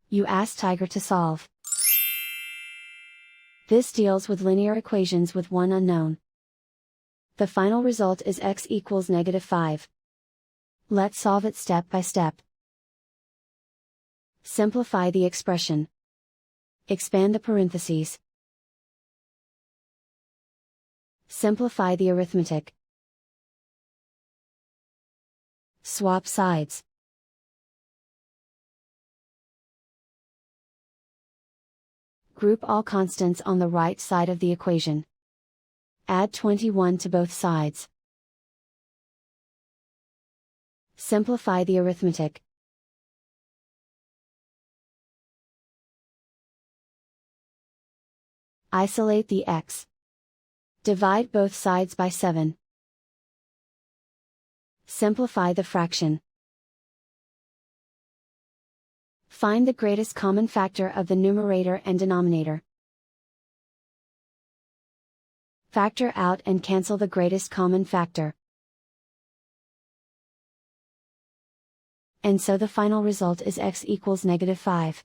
You ask Tiger to solve. This deals with linear equations with one unknown. The final result is x equals -5. Let's solve it step by step. Simplify the expression. Expand the parentheses. Simplify the arithmetic. Swap sides. Group all constants on the right side of the equation. Add 21 to both sides. Simplify the arithmetic. Isolate the x. Divide both sides by 7. Simplify the fraction. Find the greatest common factor of the numerator and denominator. Factor out and cancel the greatest common factor. And so the final result is x equals -5.